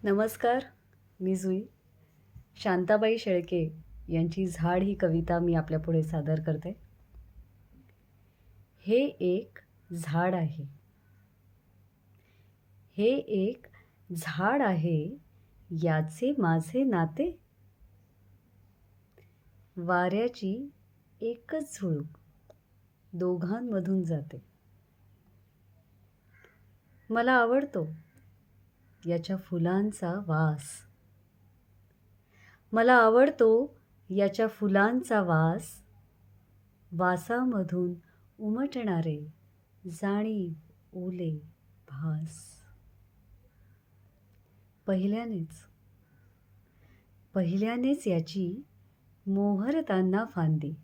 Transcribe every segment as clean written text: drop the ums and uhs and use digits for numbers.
नमस्कार. मी जुई. शांताबाई शेळके यांची झाड ही कविता मी आपल्यापुढे सादर करते. हे एक झाड आहे. हे एक झाड आहे, याचे माझे नाते. वाऱ्याची एकच झुळूक दोघांमधून जाते. मला आवडतो याच्या फुलांचा वास. मला आवडतो याच्या फुलांचा वास. वासामधून उमटणारे जाणीव ओले भास. पहिल्यानेच याची मोहरताना फांदी.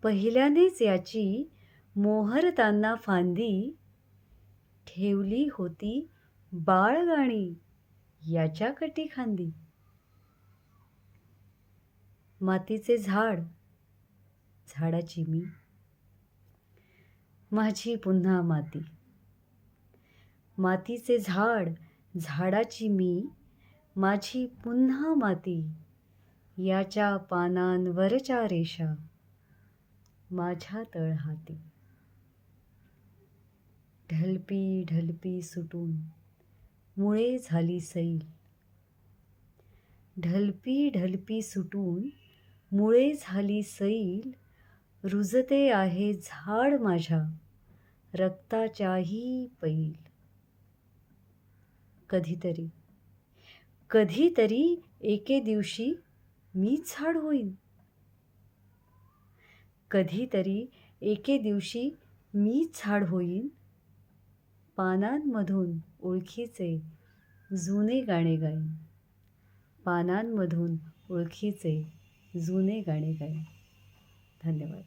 पहिल्यानेच याची मोहरताना फांदी. ठेवली होती बाळगाणी याच्या कटीखांदी. मातीचे झाड, झाडाची मी, माझी पुन्हा माती. मातीचे झाड, झाडाची मी, माझी पुन्हा माती. याच्या पानांवरच्या रेषा माझ्या तळहाती. ढलपी ढलपी सुटून मुळे झाली सैल. ढलपी ढलपी सुटून मुळे झाली सैल. रुजते आहे झाड माझ्या रक्ताच्याही पैल. कधीतरी एके दिवशी मीच झाड होईन. कधीतरी एके दिवशी मीच झाड होईन. पानांमधून ओळखीचे जुने गाणे गाईन. पानांमधून ओळखीचे जुने गाणे गाईन. धन्यवाद.